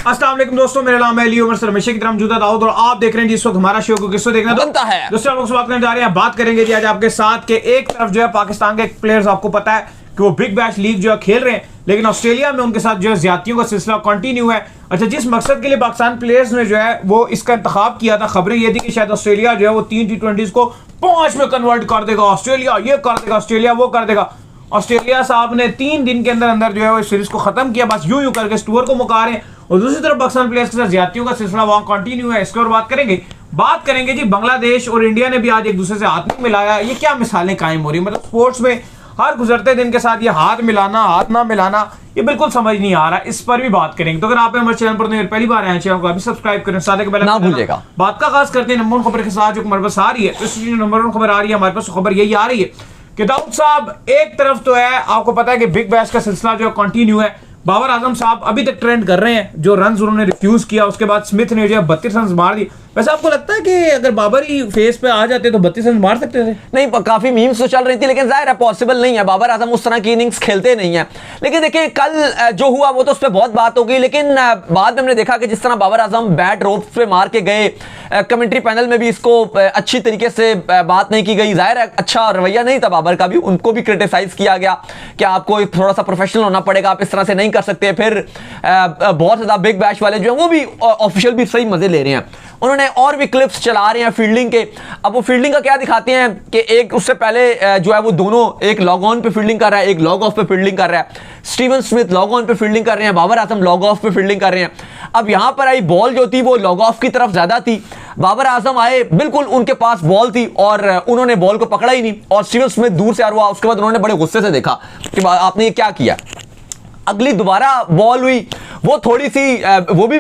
अस्सलाम वालेकुम दोस्तों, मेरा नाम है अली उमर सर हमेशा की तरह मौजूद दाऊद और आप देख रहे हैं जिस वक्त हमारा शो को किसको देखना बनता है। दोस्तों हम लोग बात करने जा रहे हैं, बात करेंगे जी आज आपके साथ के एक तरफ जो है पाकिस्तान के प्लेयर्स, आपको पता है कि वो बिग बैश लीग जो है खेल रहे हैं, लेकिन ऑस्ट्रेलिया में उनके साथ जो है ज्यादतियों का सिलसिला कंटिन्यू है। अच्छा, जिस मकसद के लिए पाकिस्तान प्लेयर्स ने जो है वो इसका इंतखाब किया था, खबरें ये थी कि शायद ऑस्ट्रेलिया जो है वो 3 T20s को 5 में कन्वर्ट कर देगा, ऑस्ट्रेलिया ये कर देगा, ऑस्ट्रेलिया वो कर देगा। ऑस्ट्रेलिया साहब ने 3 दिन के अंदर अंदर जो है वो सीरीज को खत्म किया, बस यूं करके इस टूर को मुका रहे हैं। और दूसरी तरफ पाकिस्तान प्लेयर्स के साथ ज्यादतियों का सिलसिला वहां कंटिन्यू है। इसके और बात करेंगे जी बांग्लादेश और इंडिया ने भी आज एक दूसरे से हाथ नहीं मिलाया। ये क्या मिसालें कायम हो रही है, मतलब स्पोर्ट्स में हर गुजरते दिन के साथ ये हाथ मिलाना हाथ ना मिलाना ये बिल्कुल समझ नहीं आ रहा, इस पर भी बात करेंगे। तो अगर आप हमारे चैनल पर पहली बार आए हैं, चैनल को अभी सब्सक्राइब करें, साथ ही ना भूलिएगा। बात का खास करते हैं नंबर 1 खबर के साथ जो हमारे पास आ रही है। तो इस नंबर 1 खबर आ रही है हमारे पास, खबर यही आ रही है कि दाऊद साहब एक तरफ तो है, आपको पता है कि बिग बैश का सिलसिला जो कंटिन्यू है। बाबर आजम साहब अभी तक ट्रेंड कर रहे हैं, जो रन उन्होंने रिफ्यूज किया, उसके बाद स्मिथ ने जो 32 रन मार दी। वैसे आपको लगता है कि अगर बाबर ही फेस पे आ जाते तो 32 रन मार सकते थे? नहीं, काफी मीम्स तो चल रही थी, लेकिन जाहिर है पॉसिबल नहीं है, बाबर आजम उस तरह की इनिंग्स खेलते नहीं है। लेकिन देखिए कल जो हुआ वो तो उस पर बहुत बात हो गई, लेकिन बाद में हमने देखा कि जिस तरह बाबर आजम बैट रोप पे मार के गए, कमेंट्री पैनल में भी इसको अच्छी तरीके से बात नहीं की गई। जाहिर है अच्छा रवैया नहीं था बाबर का भी, उनको भी क्रिटिसाइज किया गया कि आपको थोड़ा सा प्रोफेशनल होना पड़ेगा, आप इस तरह से नहीं कर सकते। फिर बहुत ज्यादा बिग बैश वाले जो है वो भी ऑफिशियल भी सही मजे ले रहे हैं, उन्होंने और भी क्लिप्स चला रहे हैं फील्डिंग के। अब वो फील्डिंग का क्या दिखाते हैं कि एक उससे पहले जो है वो दोनों, एक लॉग ऑन पे फील्डिंग कर रहा है, एक लॉग ऑफ पे फील्डिंग कर रहा है। स्टीवन स्मिथ लॉग ऑन पे फील्डिंग कर रहे हैं, बाबर आजम लॉग ऑफ पे फील्डिंग कर रहे हैं। अब यहां पर आई बॉल जो थी वो लॉग ऑफ की तरफ ज्यादा थी, बाबर आजम आए बिल्कुल उनके पास बॉल थी और उन्होंने बॉल को पकड़ा ही नहीं, और स्टीवन स्मिथ दूर से आ रहा। उसके बाद उन्होंने बड़े गुस्से से देखा कि आपने ये क्या किया। अगली दोबारा बॉल हुई, वो थोड़ी सी वो भी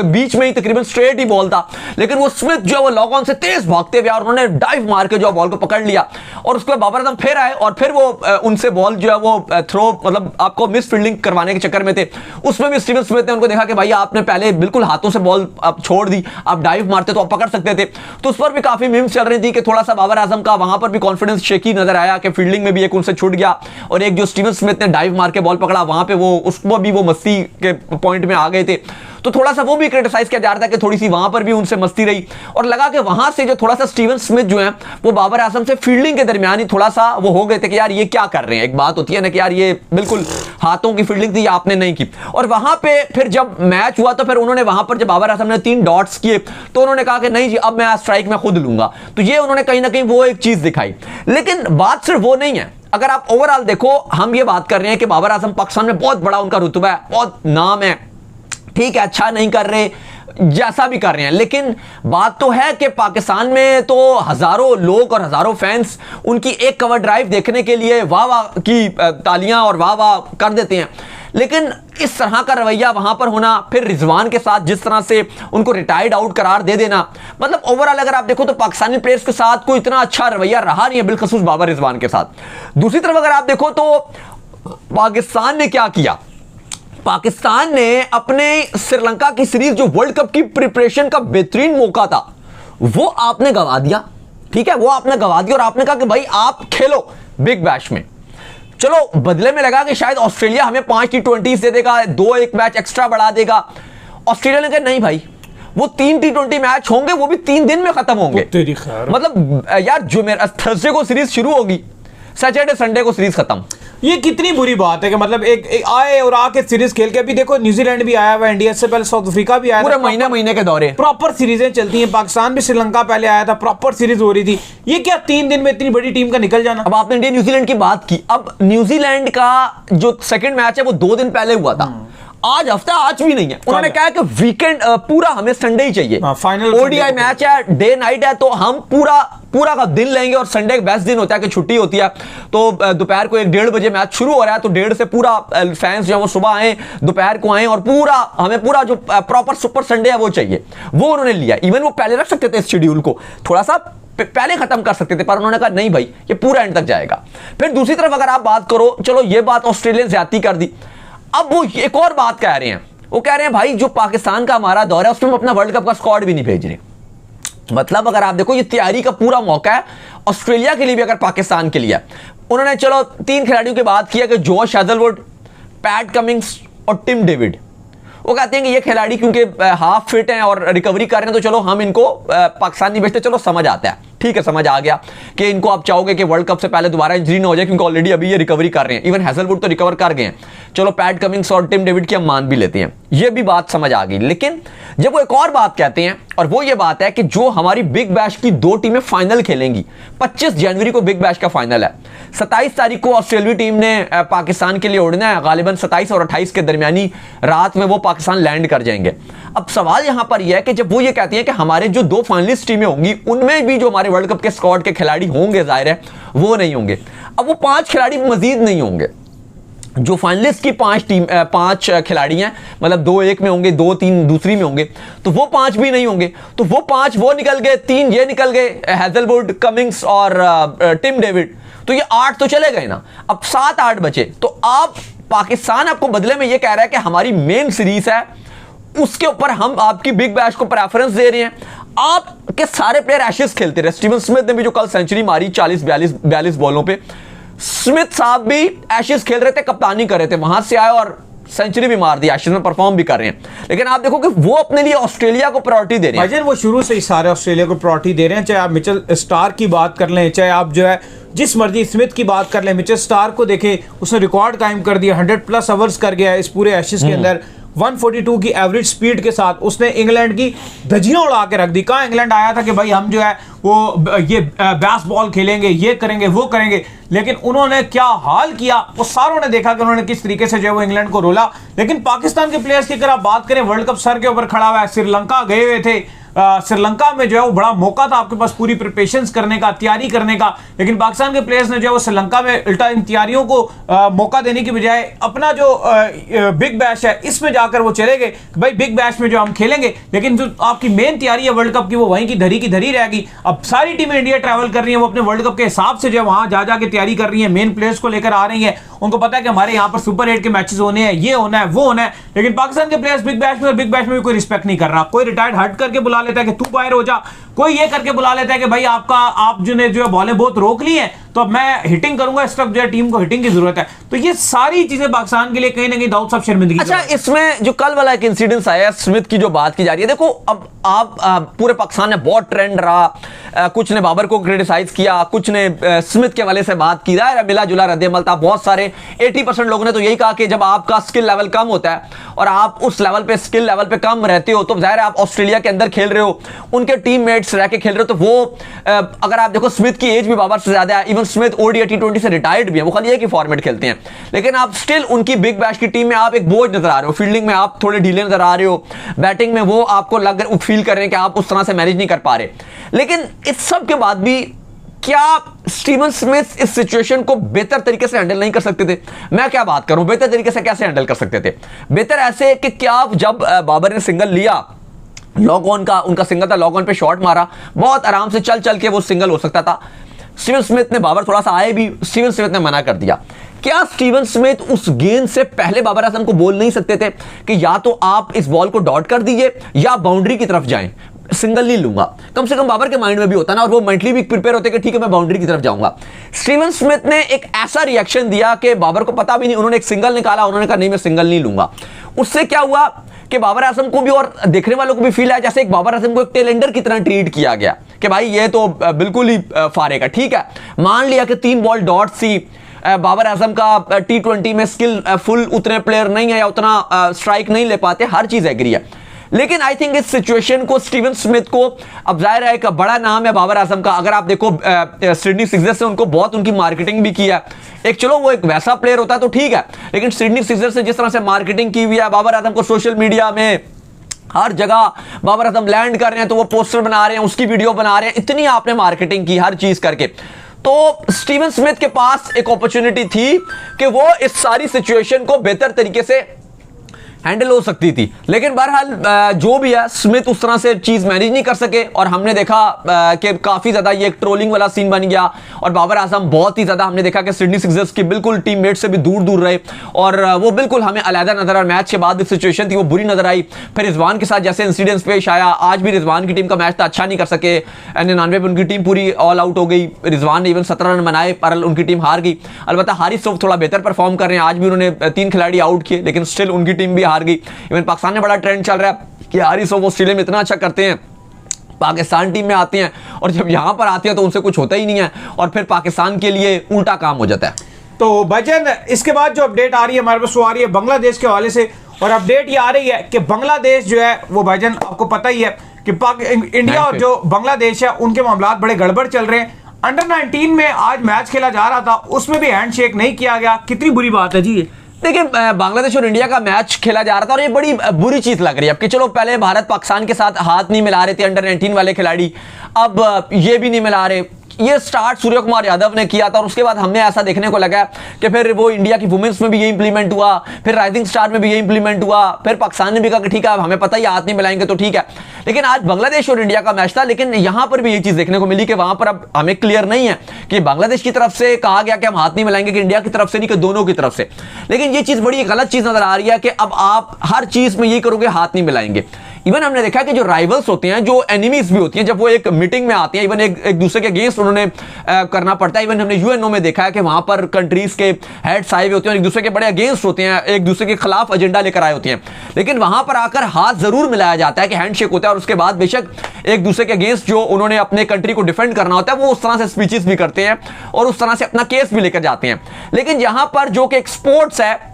बीच में ही तकरीबन स्ट्रेट ही बॉल था, लेकिन वो स्मिथ जो है वो लॉग ऑन से तेज भागते हुए और उन्होंने डाइव मार के जो बॉल को पकड़ लिया। और उसके बाद बाबर आजम फिर आए और फिर वो उनसे बॉल जो है वो थ्रो, मतलब आपको मिस फील्डिंग करवाने के चक्कर में थे। उसमें भी स्टीवन स्मिथ ने उनको देखा कि भाई आपने पहले बिल्कुल हाथों से बॉल आप छोड़ दी, आप डाइव मारते तो आप पकड़ सकते थे। तो उस पर भी काफी मीम्स चल रही थी कि थोड़ा सा बाबर आजम का वहां पर भी कॉन्फिडेंस शेकी नजर आया कि फील्डिंग में भी एक उनसे छूट गया, और एक जो स्टीवन स्मिथ ने डाइव मार के बॉल पकड़ा वहां पे वो उसको भी वो मस्ती के पॉइंट में आ गए थे। तो थोड़ा सा वो भी क्रिटिसाइज किया जा रहा था कि थोड़ी सी वहां पर भी उनसे मस्ती रही, और लगा कि वहां से जो थोड़ा सा स्टीवन स्मिथ जो है वो बाबर आजम से फील्डिंग के दरमियान ही थोड़ा सा वो हो गए थे कि यार ये क्या कर रहे हैं। एक बात होती है ना कि यार ये बिल्कुल हाथों की फील्डिंग थी, आपने नहीं की। और वहां पे फिर जब मैच हुआ तो फिर उन्होंने वहां पर जब बाबर आजम ने 3 डॉट्स किए तो उन्होंने कहा कि नहीं जी अब मैं स्ट्राइक में खुद लूंगा। तो ये उन्होंने कहीं ना कहीं वो एक चीज दिखाई। लेकिन बात सिर्फ वो नहीं है, अगर आप ओवरऑल देखो, हम ये बात कर रहे हैं कि बाबर आजम पाकिस्तान में बहुत बड़ा उनका रुतबा है, बहुत नाम है, ठीक है अच्छा नहीं कर रहे जैसा भी कर रहे हैं, लेकिन बात तो है कि पाकिस्तान में तो हजारों लोग और हजारों फैंस उनकी एक कवर ड्राइव देखने के लिए वाह वाह की तालियां और वाह वाह कर देते हैं। लेकिन इस तरह का रवैया वहां पर होना, फिर रिजवान के साथ जिस तरह से उनको रिटायर्ड आउट करार दे देना, मतलब ओवरऑल अगर आप देखो तो पाकिस्तानी प्लेयर्स के साथ कोई इतना अच्छा रवैया रहा नहीं है, बिलखसूस बाबर रिजवान के साथ। दूसरी तरफ अगर आप देखो तो पाकिस्तान ने क्या किया, पाकिस्तान ने अपने श्रीलंका की सीरीज जो वर्ल्ड कप की प्रिपरेशन का बेहतरीन मौका था वो आपने गंवा दिया। ठीक है, वो आपने गंवा दिया और आपने कहा कि भाई आप खेलो बिग बैश में। चलो बदले में लगा कि शायद ऑस्ट्रेलिया हमें 5 T20s दे देगा, 1 मैच एक्स्ट्रा बढ़ा देगा। ऑस्ट्रेलिया ने कहा नहीं भाई, वो 3 T20 मैच होंगे, वो भी 3 दिन में खत्म होंगे। मतलब यार जो मेरा थर्सडे को सीरीज शुरू होगी, सैटरडे संडे को सीरीज खत्म। ये कितनी बुरी बात है कि मतलब एक आए और आके सीरीज खेल के, अभी देखो न्यूजीलैंड भी आया हुआ, इंडिया से पहले साउथ अफ्रीका भी आया, पूरे महीने के दौरे प्रॉपर सीरीजें चलती हैं। पाकिस्तान भी श्रीलंका पहले आया था, प्रॉपर सीरीज हो रही थी। ये क्या 3 दिन में इतनी बड़ी टीम का निकल जाना। अब आपने इंडिया न्यूजीलैंड की बात की, अब न्यूजीलैंड का जो सेकंड मैच है वो 2 दिन पहले हुआ था, आज हफ्ता आज भी नहीं है। उन्होंने कहा कि वीकेंड पूरा हमें संडे ही चाहिए, फाइनल ओडीआई मैच है, डे नाइट है, तो हम पूरा का दिन लेंगे। और संडे का बेस्ट दिन होता है कि छुट्टी होती है, तो दोपहर को 1-1:30 बजे मैच शुरू हो रहा है, तो 1:30 से पूरा फैंस जो है वो सुबह आए, दोपहर को आए, और हमें पूरा जो प्रॉपर सुपर संडे है वो चाहिए। वो उन्होंने लिया। इवन वो पहले रख सकते थे इस शेड्यूल को, थोड़ा सा पहले खत्म कर सकते थे, पर उन्होंने कहा नहीं भाई ये पूरा एंड तक जाएगा। फिर दूसरी तरफ अगर आप बात करो, चलो ये बात ऑस्ट्रेलिया ज्यादती कर दी, अब वो एक और बात कह रहे हैं, वो कह रहे हैं भाई जो पाकिस्तान का हमारा दौर है उसमें हम अपना वर्ल्ड कप का स्क्वाड भी नहीं भेज रहे। मतलब अगर आप देखो ये तैयारी का पूरा मौका है ऑस्ट्रेलिया के लिए भी, अगर पाकिस्तान के लिए। उन्होंने चलो 3 खिलाड़ियों की बात किया कि जोश हैजलवुड, पैट कमिंग्स और टिम डेविड। वो कहते हैं कि ये खिलाड़ी क्योंकि हाफ फिट हैं और रिकवरी कर रहे हैं तो चलो हम इनको पाकिस्तान नहीं भेजते, चलो समझ आता है, ठीक है, समझ आ गया कि इनको आप चाहोगे कि वर्ल्ड कप से पहले दोबारा इंजरी ना हो जाए क्योंकि ऑलरेडी अभी ये रिकवरी कर रहे हैं। इवन हैजलवुड तो रिकवर कर गए हैं, चलो पैट कमिंग्स और टिम डेविड की हम मान भी लेते हैं, ये भी बात समझ आ गई। लेकिन जब वो एक और बात कहते हैं और वो ये बात है कि जो हमारी बिग बैश की 2 टीमें फाइनल खेलेंगी, 25 जनवरी को बिग बैश का फाइनल है, 27 तारीख को ऑस्ट्रेलियाई टीम ने पाकिस्तान के लिए उड़ना है, गालिबन 27 और 28 के दरमियानी रात में वो पाकिस्तान लैंड कर जाएंगे। अब सवाल यहां पर यह है कि जब वो ये कहती है कि हमारे जो 2 फाइनलिस्ट टीमें होंगी उनमें भी जो हमारे वर्ल्ड कप के स्क्वाड के खिलाड़ी होंगे, जाहिर है वो नहीं होंगे। अब वो 5 खिलाड़ी मजीद नहीं होंगे, जो फाइनलिस्ट की 5 खिलाड़ी हैं, मतलब 2 एक में होंगे, 2 3 दूसरी में होंगे, तो वो 5 भी नहीं होंगे। तो वो 5 वो निकल गए, 3 ये निकल गए, हैजलवुड, कमिंग्स और टिम डेविड, तो ये 8 तो चले गए ना। अब 7-8 बचे। तो आप पाकिस्तान आपको बदले में ये कह रहा है कि हमारी मेन सीरीज है उसके ऊपर हम आपकी बिग बैश को प्रेफरेंस दे रहे हैं। आपके सारे प्लेयर एशेज खेलते रहे। स्टीवन स्मिथ ने भी जो कल सेंचुरी मारी 42 बॉलों पे, स्मिथ साहब भी एशेज खेल रहे थे, कप्तानी कर रहे थे, वहां से आए और सेंचुरी भी मार दी, एशेज में परफॉर्म भी कर रहे हैं। लेकिन आप देखो कि वो अपने लिए ऑस्ट्रेलिया को प्रायोरिटी दे रहे हैं। भाईजान वो शुरू से ही सारे ऑस्ट्रेलिया को प्रायोरिटी दे रहे हैं, चाहे आप मिचेल स्टार्क की बात कर लें, चाहे आप जो है जिस मर्जी स्मिथ की बात कर लें। मिचेल स्टार्क को देखें, उसने रिकॉर्ड कायम कर दिया, 100+ आवर्स कर गया इस पूरे एशेज के अंदर, 142 की एवरेज स्पीड के साथ उसने इंग्लैंड की धज्जियां उड़ा के रख दी। कहां इंग्लैंड आया था कि भाई हम जो है वो ये बैस बॉल खेलेंगे, ये करेंगे, वो करेंगे, लेकिन उन्होंने क्या हाल किया वो सारों ने देखा कि उन्होंने किस तरीके से जो है वो इंग्लैंड को रोला। लेकिन पाकिस्तान के प्लेयर्स की अगर आप बात करें, वर्ल्ड कप सर के ऊपर खड़ा हुआ है, श्रीलंका गए हुए थे, श्रीलंका में जो है वो बड़ा मौका था आपके पास पूरी प्रिपरेशंस करने का, तैयारी करने का, लेकिन पाकिस्तान के प्लेयर्स ने जो है वो श्रीलंका में उल्टा इन तैयारियों को मौका देने की बजाय अपना जो बिग बैश है इसमें जाकर वो चले गए। भाई बिग बैश में जो हम खेलेंगे, लेकिन जो आपकी मेन तैयारी है वर्ल्ड कप की वो वहीं की धरी रहेगी। अब सारी टीमें इंडिया ट्रैवल कर रही है, वो अपने वर्ल्ड कप के हिसाब से जो है वहां जा जाके तैयारी कर रही है, मेन प्लेयर्स को लेकर आ रही है। उनको पता है कि हमारे यहाँ पर सुपर 8 के मैचेस होने हैं, ये होना है, वो होना है, लेकिन पाकिस्तान के प्लेयर्स बिग बैश में और बिग बैश में भी कोई रिस्पेक्ट नहीं कर रहा। कोई रिटायर्ड हट करके बुला लेता है कि तू बाहर हो जा, कोई ये करके बुला लेता है कि भाई आप जो है बॉलें बहुत रोक ली हैं तो अब मैं हिटिंग करूंगा, इस वक्त जो है टीम को हिटिंग की जरूरत है। तो ये सारी चीजें पाकिस्तान के लिए कहीं ना कहीं दाऊद साहब शर्मिंदगी। अच्छा, इसमें जो कल वाला एक इंसिडेंस आया, स्मिथ की जो बात की जा रही है, देखो अब आप पूरे पाकिस्तान ने बहुत ट्रेंड रहा, कुछ ने बाबर को क्रिटिसाइज किया, कुछ ने स्मिथ के वाले से बात की, मिला जुला रद्द-ए-अमल था। बहुत सारे 80% लोगों ने तो यही कहा कि जब आपका स्किल लेवल कम होता है और आप उस लेवल पे स्किल लेवल पे कम रहते हो तो जाहिर है आप ऑस्ट्रेलिया के अंदर खेल रहे हो, उनके टीममेट्स रह के खेल रहे हो, तो वो अगर आप देखो स्मिथ की एज भी बाबर से ज्यादा है, इवन स्मिथ ओडीआई T20 से रिटायर्ड भी है, वो खाली एक ही फॉर्मेट खेलते हैं, लेकिन आप स्टिल उनकी बिग बैश की टीम में आप एक बोझ नजर आ रहे हो, फील्डिंग में आप थोड़े ढीले नजर आ रहे हो, बैटिंग में वो आपको लग फील कर रहे हैं कि आप उस तरह से मैनेज नहीं कर पा रहे। लेकिन इस सब के बाद भी क्या स्टीवन स्मिथ इस सिचुएशन को बेहतर तरीके से हैंडल नहीं कर सकते थे? मैं क्या बात करूं, बेहतर तरीके से कैसे हैंडल कर सकते थे? बेहतर ऐसे कि क्या जब बाबर ने सिंगल लिया, लॉग ऑन का उनका सिंगल था, लॉग ऑन पे शॉट मारा, बहुत आराम से चल के वो सिंगल हो सकता था। स्टीवन स्मिथ ने, बाबर थोड़ा सा आए भी, स्टीवन स्मिथ ने मना कर दिया। क्या स्टीवन स्मिथ उस गेंद से पहले बाबर आजम को बोल नहीं सकते थे कि या तो आप इस बॉल को डॉट कर दीजिए या बाउंड्री की तरफ जाएं, सिंगल नहीं लूंगा? कम से कम बाबर के माइंड में भी होता ना, और वो मेंटली भी प्रिपेयर होते कि ठीक है मैं बाउंड्री की तरफ जाऊंगा। स्टीवन स्मिथ ने एक ऐसा रिएक्शन दिया कि बाबर को पता भी नहीं, उन्होंने एक सिंगल निकाला, उन्होंने कहा नहीं मैं सिंगल नहीं लूंगा। उससे क्या हुआ कि बाबर आजम को भी और देखने वालों को भी फील आया जैसे एक बाबर आजम को एक टेलेंडर की तरह ट्रीट किया गया कि भाई ये तो बिल्कुल ही फारेगा। ठीक है, मान लिया कि 3 ball dot C, Babar Azam का T20 में स्किल फुल उतने प्लेयर नहीं है या उतना स्ट्राइक नहीं ले पाते, हर चीज एग्री है, लेकिन आई थिंक इस सिचुएशन को स्टीवन स्मिथ को, अब जाहिर है एक बड़ा नाम है बाबर आजम का, अगर आप देखो सिडनी सिक्सर्स से उनको बहुत उनकी मार्केटिंग भी किया, एक चलो वो एक वैसा प्लेयर होता तो ठीक है, लेकिन सिडनी सिक्सर्स से जिस तरह से मार्केटिंग की हुई है, बाबर आजम को सोशल मीडिया में हर जगह बाबर आजम लैंड कर रहे हैं तो वो पोस्टर बना रहे हैं, उसकी वीडियो बना रहे हैं, इतनी आपने मार्केटिंग की हर चीज करके, तो स्टीवन स्मिथ के पास एक अपॉर्चुनिटी थी कि वो इस सारी सिचुएशन को बेहतर तरीके से हैंडल हो सकती थी। लेकिन बहरहाल जो भी है, स्मिथ उस तरह से चीज मैनेज नहीं कर सके और हमने देखा कि काफी ज्यादा ये एक ट्रोलिंग वाला सीन बन गया और बाबर आजम बहुत ही ज्यादा, हमने देखा कि सिडनी सिक्सर्स की बिल्कुल टीममेट से भी दूर रहे और वो बिल्कुल हमें अलहदा नजर आया। मैच के बाद सिचुएशन थी वो बुरी नजर आई। फिर रिजवान के साथ जैसे इंसिडेंट्स पेश आया, आज भी रिजवान की टीम का मैच था, अच्छा नहीं कर सके, 99 पे उनकी टीम पूरी ऑल आउट हो गई। रिजवान ने इवन 17 रन बनाए पर उनकी टीम हार गई। अलबत्ता हारिस थोड़ा बेहतर परफॉर्म कर रहे हैं, आज भी उन्होंने 3 खिलाड़ी आउट किए लेकिन स्टिल उनकी टीम भी हार गई। इवन पाकिस्तान में बड़ा ट्रेंड चल रहा है कि हारिस वो ऑस्ट्रेलिया में इतना अच्छा करते हैं, पाकिस्तान टीम में आते हैं और जब यहां पर आते हैं तो उनसे कुछ होता ही नहीं है और फिर पाकिस्तान के लिए उल्टा काम हो जाता है। तो भाईजान इसके बाद जो अपडेट आ रही है हमारे पास वो आ रही है बांग्लादेश के हवाले से, और अपडेट ये आ रही है कि बांग्लादेश जो है वो भाईजान आपको पता ही है कि इंडिया और जो बांग्लादेश है उनके मामलात बड़े गड़बड़ चल रहे हैं। अंडर 19 में आज मैच खेला जा रहा था, उसमें भी हैंडशेक नहीं किया गया, कितनी बुरी बात है जी ये। देखिए बांग्लादेश और इंडिया का मैच खेला जा रहा था और ये बड़ी बुरी चीज लग रही है अब कि चलो पहले भारत पाकिस्तान के साथ हाथ नहीं मिला रहे थे अंडर 19 वाले खिलाड़ी, अब ये भी नहीं मिला रहे। ये स्टार्ट सूर्य कुमार यादव ने किया था और उसके बाद हमें ऐसा देखने को लगा कि फिर वो इंडिया की वुमेन्स में भी ये इंप्लीमेंट हुआ, फिर राइजिंग स्टार में भी ये इंप्लीमेंट हुआ, फिर पाकिस्तान ने भी कहा कि ठीक है हमें पता ही हाथ नहीं मिलाएंगे तो ठीक है। लेकिन आज बांग्लादेश और इंडिया का मैच था, लेकिन यहां पर भी ये चीज देखने को मिली कि वहां पर अब हमें क्लियर नहीं है कि बांग्लादेश की तरफ से कहा गया कि हम हाथ नहीं मिलाएंगे कि इंडिया की तरफ से नहीं कि दोनों की तरफ से। लेकिन ये चीज बड़ी गलत चीज नजर आ रही है कि अब आप हर चीज में ये करोगे हाथ नहीं मिलाएंगे। इवन हमने देखा कि जो राइवल्स होते हैं, जो एनिमीज भी होती हैं, जब वो एक मीटिंग में आते हैं इवन एक दूसरे के अगेंस्ट उन्होंने करना पड़ता है। इवन हमने यूएनओ में देखा है कि वहां पर कंट्रीज के हेड्स आए हुए होते हैं और एक दूसरे के बड़े अगेंस्ट होते हैं, एक दूसरे के खिलाफ एजेंडा लेकर आए होते हैं, लेकिन वहां पर आकर हाथ जरूर मिलाया जाता है कि हैंडशेक होता है और उसके बाद बेशक एक दूसरे के अगेंस्ट जो उन्होंने अपने कंट्री को डिफेंड करना होता है वो उस तरह से स्पीचेस भी करते हैं और उस तरह से अपना केस भी लेकर जाते हैं। लेकिन यहां पर जो कि एक स्पोर्ट्स है,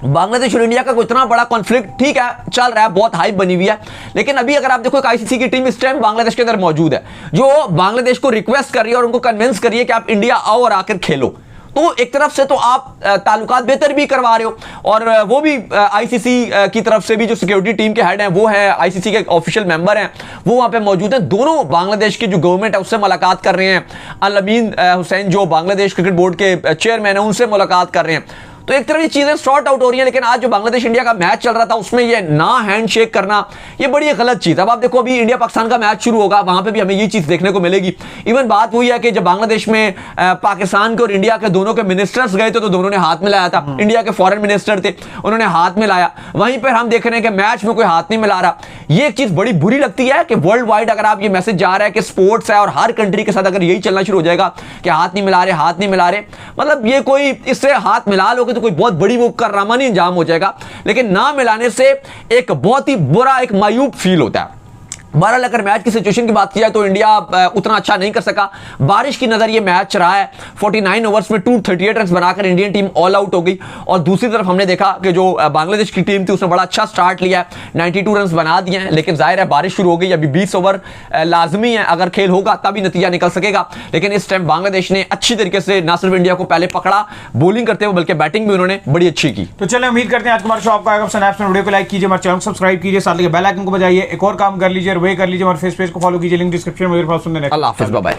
बांग्लादेश और इंडिया का कोई इतना बड़ा कॉन्फ्लिक्ट ठीक है चल रहा है, बहुत हाइप बनी हुई है, लेकिन अभी अगर आप देखो एक आईसीसी की टीम इस टाइम बांग्लादेश के अंदर मौजूद है जो बांग्लादेश को रिक्वेस्ट कर रही है और उनको कन्विंस कर रही है कि आप इंडिया आओ और आकर खेलो। तो एक तरफ से तो आप ताल्लुकात बेहतर भी करवा रहे हो और वो भी आईसीसी की तरफ से भी जो सिक्योरिटी टीम के हेड हैं वो है आईसीसी के ऑफिशियल मेंबर हैं, वो वहां पे मौजूद हैं। दोनों बांग्लादेश की जो गवर्नमेंट है उससे मुलाकात कर रहे हैं, अल-अमीन हुसैन जो बांग्लादेश क्रिकेट बोर्ड के चेयरमैन है उनसे मुलाकात कर रहे हैं। तो एक तरह ये चीजें सॉर्ट आउट हो रही हैं। लेकिन आज जो बांग्लादेश इंडिया का मैच चल रहा था उसमें ये ना हैंडशेक करना ये बड़ी गलत चीज। अब आप देखो अभी इंडिया पाकिस्तान का मैच शुरू होगा, वहां पे भी हमें ये चीज देखने को मिलेगी। इवन बात हुई है कि जब बांग्लादेश में पाकिस्तान के और इंडिया के दोनों के मिनिस्टर्स गए थे तो दोनों ने हाथ मिलाया था। इंडिया के फॉरेन मिनिस्टर थे, उन्होंने हाथ मिलाया, वहीं पर हम देख रहे हैं कि मैच में कोई हाथ नहीं मिला रहा। ये एक चीज बड़ी बुरी लगती है कि वर्ल्ड वाइड अगर आप ये मैसेज जा रहा है कि स्पोर्ट्स है और हर कंट्री के साथ अगर यही चलना शुरू हो जाएगा कि हाथ नहीं मिला रहे, हाथ नहीं मिला रहे, मतलब ये कोई इससे हाथ मिला लोगे तो कोई बहुत बड़ी वो करामानी अंजाम हो जाएगा। लेकिन ना मिलाने से एक बहुत ही बुरा एक मायूब फील होता है। बहरहाल अगर मैच की सिचुएशन की बात की जाए तो इंडिया उतना अच्छा नहीं कर सका, बारिश की नजर ये मैच रहा है। 49 ओवर्स में 238 रन बनाकर इंडियन टीम ऑल आउट हो गई और दूसरी तरफ हमने देखा कि जो बांग्लादेश की टीम थी उसने बड़ा अच्छा स्टार्ट लिया, 92 रन बना दिए हैं। लेकिन जाहिर है बारिश शुरू हो गई, अभी 20 ओवर लाजमी है, अगर खेल होगा तभी नतीजा निकल सकेगा। लेकिन इस टाइम बांग्लादेश ने अच्छी तरीके से ना सिर्फ इंडिया को पहले पकड़ा बॉलिंग करते हुए बल्कि बैटिंग भी उन्होंने बड़ी अच्छी की। तो चलिए उम्मीद करते हैं आज हमारा शो आपको आएगा पसंद। वीडियो को लाइक कीजिए, हमारे चैनल को सब्सक्राइब कीजिए, साथ ही बेल आइकन को बजाइए। एक और काम कर लीजिए, वे कर लीजिए, हमारे फेस पेज को फॉलो कीजिए, लिंक डिस्क्रिप्शन में मेरे पास सुनने। अल्लाह हाफिज़, बाय बाय।